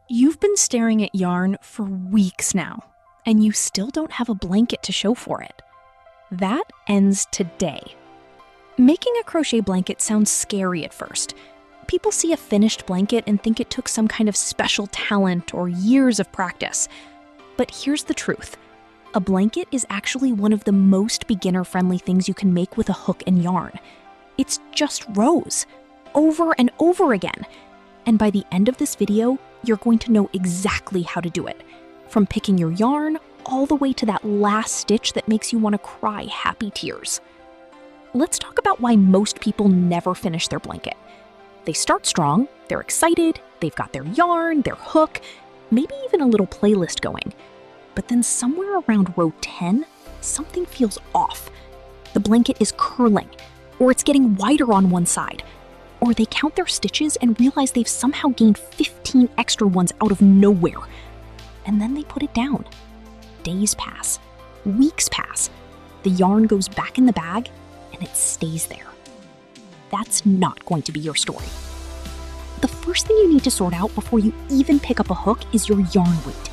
You've been staring at yarn for weeks now, and you still don't have a blanket to show for it. That ends today. Making a crochet blanket sounds scary at first. People see a finished blanket and think it took some kind of special talent or years of practice. But here's the truth. A blanket is actually one of the most beginner-friendly things you can make with a hook and yarn. It's just rows, over and over again. And by the end of this video, you're going to know exactly how to do it. From picking your yarn all the way to that last stitch that makes you want to cry happy tears. Let's talk about why most people never finish their blanket. They start strong, they're excited, they've got their yarn, their hook, maybe even a little playlist going. But then somewhere around row 10, something feels off. The blanket is curling, or it's getting wider on one side, or they count their stitches and realize they've somehow gained 15 extra ones out of nowhere. And then they put it down. Days pass, weeks pass, the yarn goes back in the bag, and it stays there. That's not going to be your story. The first thing you need to sort out before you even pick up a hook is your yarn weight.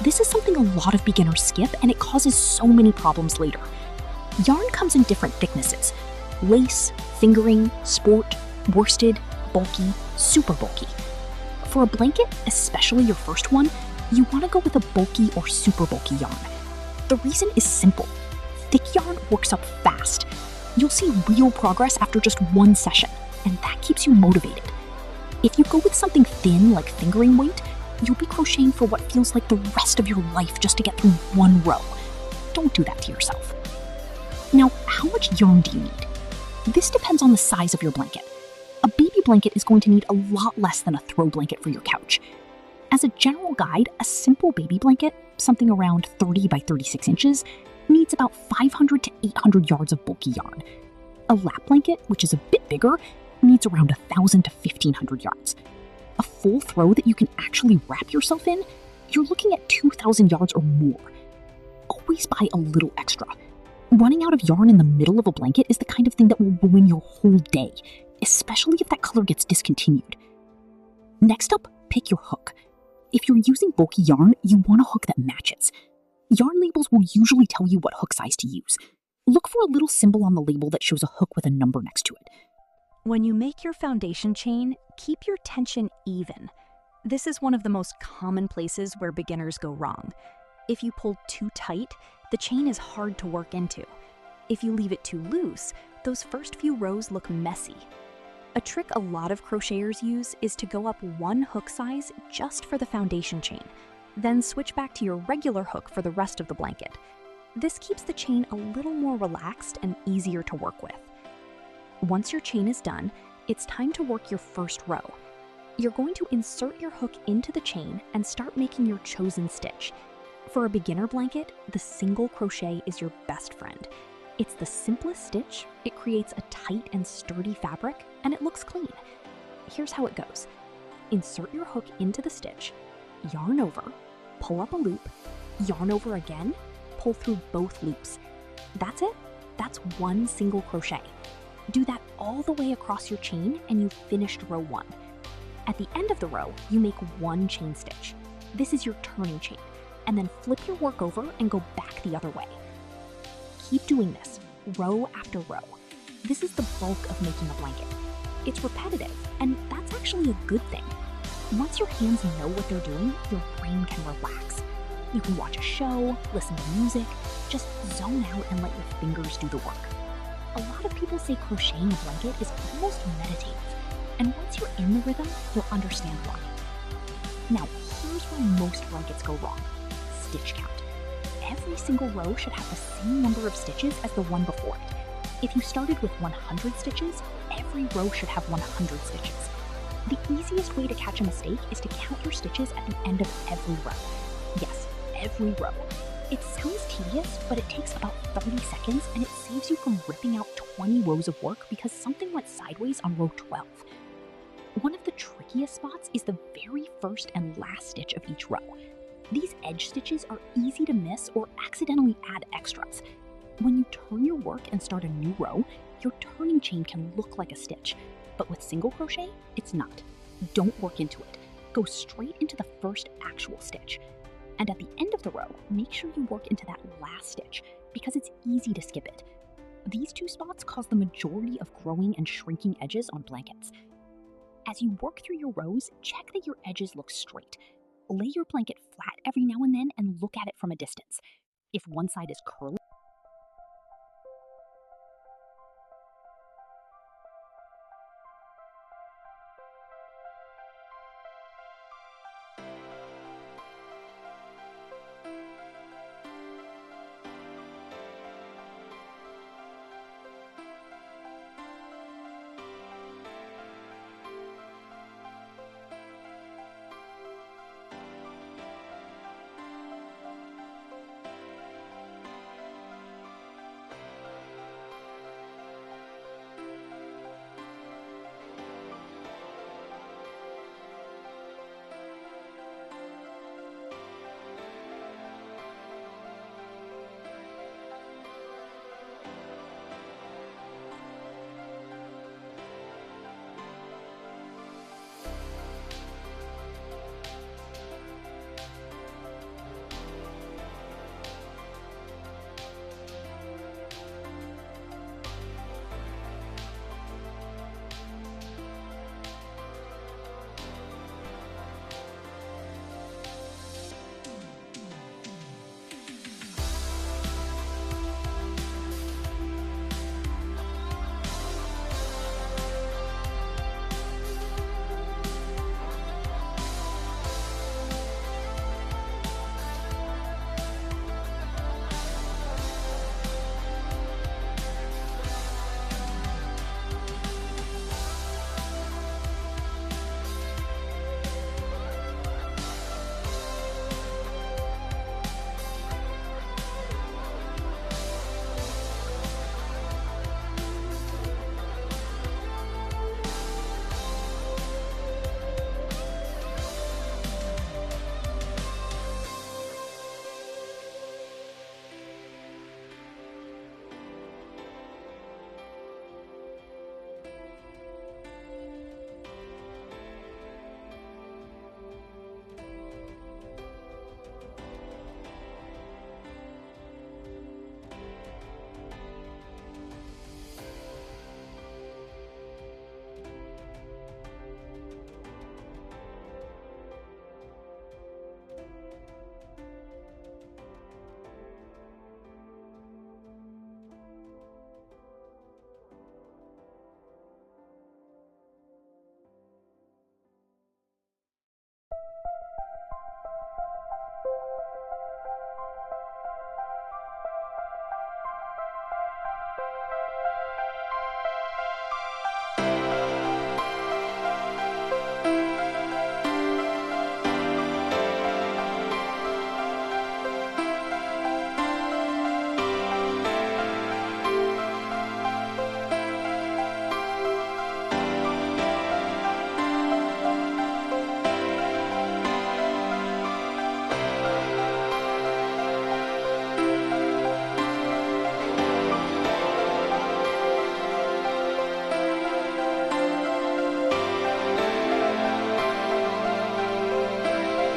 This is something a lot of beginners skip, and it causes so many problems later. Yarn comes in different thicknesses: lace, fingering, sport, worsted, bulky, super bulky. For a blanket, especially your first one, you want to go with a bulky or super bulky yarn. The reason is simple. Thick yarn works up fast. You'll see real progress after just one session, and that keeps you motivated. If you go with something thin like fingering weight, you'll be crocheting for what feels like the rest of your life just to get through one row. Don't do that to yourself. Now, how much yarn do you need? This depends on the size of your blanket. A baby blanket is going to need a lot less than a throw blanket for your couch. As a general guide, a simple baby blanket, something around 30 by 36 inches, needs about 500 to 800 yards of bulky yarn. A lap blanket, which is a bit bigger, needs around 1,000 to 1,500 yards. A full throw that you can actually wrap yourself in, you're looking at 2,000 yards or more. Always buy a little extra. Running out of yarn in the middle of a blanket is the kind of thing that will ruin your whole day, especially if that color gets discontinued. Next up, pick your hook. If you're using bulky yarn, you want a hook that matches. Yarn labels will usually tell you what hook size to use. Look for a little symbol on the label that shows a hook with a number next to it. When you make your foundation chain, keep your tension even. This is one of the most common places where beginners go wrong. If you pull too tight, the chain is hard to work into. If you leave it too loose, those first few rows look messy. A trick a lot of crocheters use is to go up one hook size just for the foundation chain, then switch back to your regular hook for the rest of the blanket. This keeps the chain a little more relaxed and easier to work with. Once your chain is done, it's time to work your first row. You're going to insert your hook into the chain and start making your chosen stitch. For a beginner blanket, the single crochet is your best friend. It's the simplest stitch, it creates a tight and sturdy fabric, and it looks clean. Here's how it goes. Insert your hook into the stitch, yarn over, pull up a loop, yarn over again, pull through both loops. That's it. That's one single crochet. Do that all the way across your chain and you've finished row 1. At the end of the row, you make one chain stitch. This is your turning chain, and then flip your work over and go back the other way. Keep doing this, row after row. This is the bulk of making a blanket. It's repetitive, and that's actually a good thing. Once your hands know what they're doing, your brain can relax. You can watch a show, listen to music, just zone out and let your fingers do the work. A lot of people say crocheting a blanket is almost meditative, and once you're in the rhythm, you'll understand why. Now, here's where most blankets go wrong: stitch count. Every single row should have the same number of stitches as the one before it. If you started with 100 stitches, every row should have 100 stitches. The easiest way to catch a mistake is to count your stitches at the end of every row. Yes, every row. It sounds tedious, but it takes about 30 seconds and it saves you from ripping out 20 rows of work because something went sideways on row 12. One of the trickiest spots is the very first and last stitch of each row. These edge stitches are easy to miss or accidentally add extras. When you turn your work and start a new row, your turning chain can look like a stitch, but with single crochet, it's not. Don't work into it. go straight into the first actual stitch. And at the end of the row, make sure you work into that last stitch because it's easy to skip it. These two spots cause the majority of growing and shrinking edges on blankets. As you work through your rows, check that your edges look straight. Lay your blanket flat every now and then and look at it from a distance. If one side is curly,